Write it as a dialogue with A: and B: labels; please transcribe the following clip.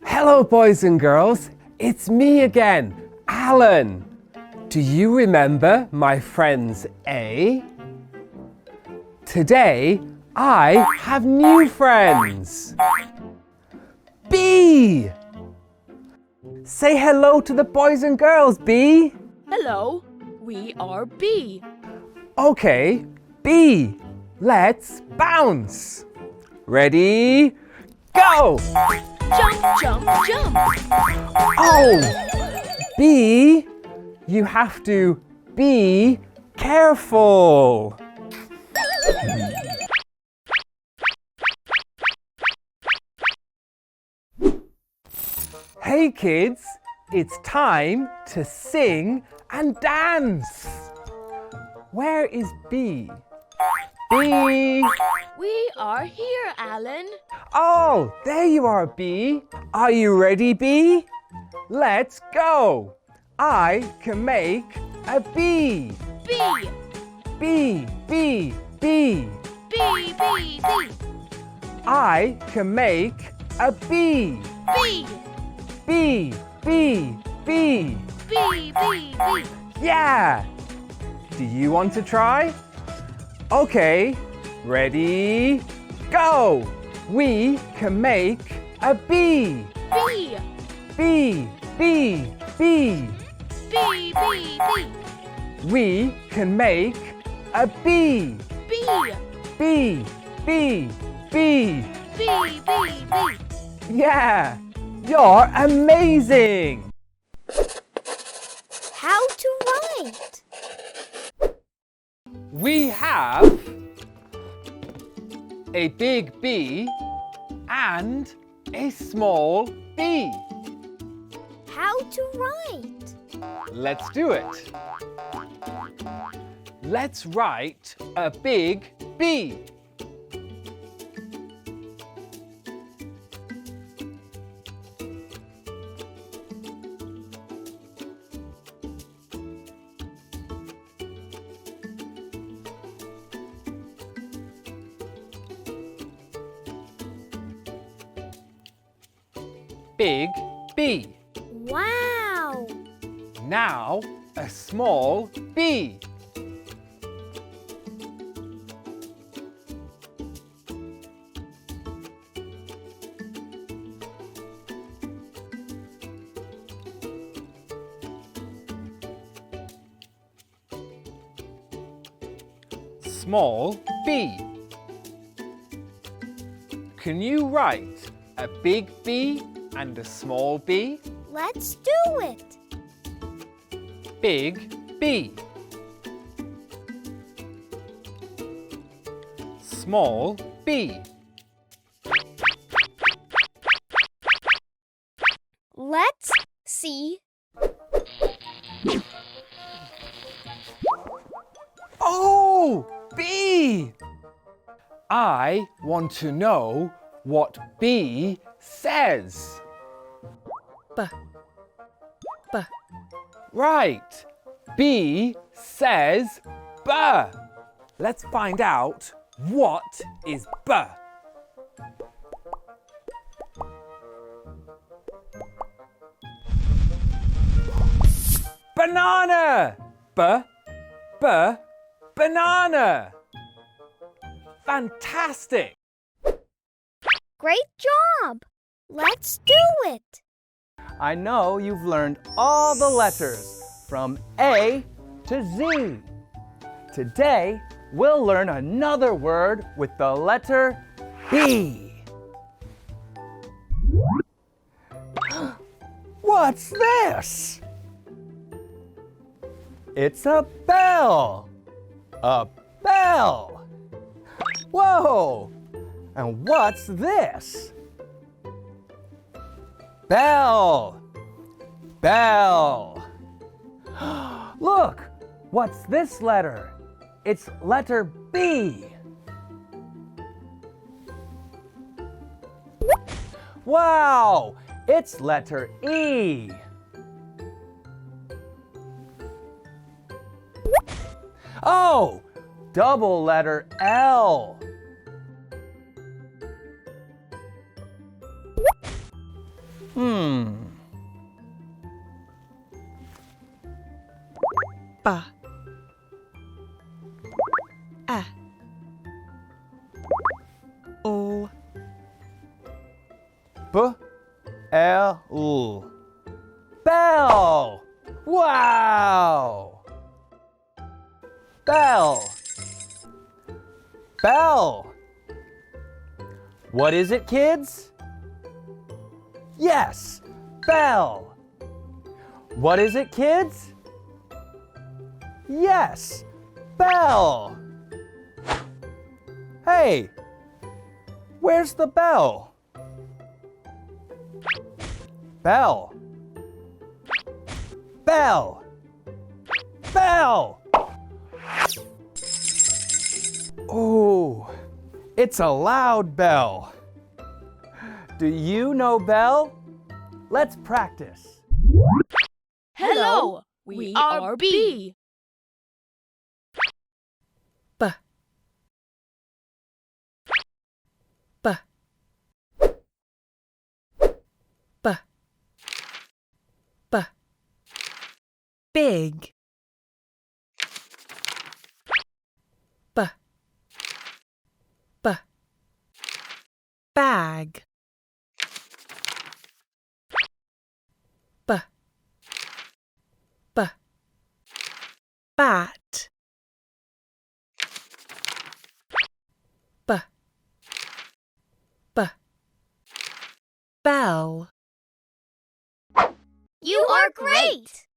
A: Hello, boys and girls. It's me again, Alan. Do you remember my friends A? Today, I have new friends. B. Say hello to the boys and girls, B.
B: Hello, we are B.
A: Okay, B. Let's bounce. Ready? Go!
B: Jump, jump, jump.
A: Oh! B, you have to be careful. Hey kids, it's time to sing and dance. Where is B? B!
B: We are here, Alan.
A: Oh, there you are, B. Are you ready, B? Let's go. I can make a B.
B: B.
A: B, B, B.
B: B, B, B.
A: I can make a B.
B: B.
A: B, B, B.
B: B, B, B.
A: Yeah! Do you want to try? Okay, ready, go! We can make a B.
B: B.
A: B, B, B.
B: B, B, B.
A: We can make a B.
B: B.
A: B, B, B.
B: B, B, B.
A: Yeah! You're amazing!
B: How to write?
A: We have a big B and a small b.
B: How to write?
A: Let's do it. Let's write a big B. Big B.
B: Wow!
A: Now a small b. Small b. Can you write a big B and a small b?
B: Let's do it.
A: Big B. Small b.
B: Let's see.
A: Oh, B! I want to know what B says.
B: B. B.
A: Right. B says B. Let's find out what is B. Banana. B. B. Banana. Fantastic.
B: Great job. Let's do it.
C: I know you've learned all the letters from A to Z. Today, we'll learn another word with the letter B. What's this? It's a bell. A bell. Whoa! And what's this? Bell. Bell. Look, what's this letter? It's letter B. Wow, it's letter E. Oh, double letter L.
D: Ba. A. O.
C: B-L. Bell. Wow. Bell. Bell. What is it, kids? Yes, bell. What is it, kids? Yes, bell. Hey, where's the bell? Bell. Bell. Bell. Oh, it's a loud bell. Do you know bell? Let's practice.
E: Hello, we are B.
D: B. B. B. B. Big. B. B. Bag. B. B. Bat. B. B. Bell.
B: You are great!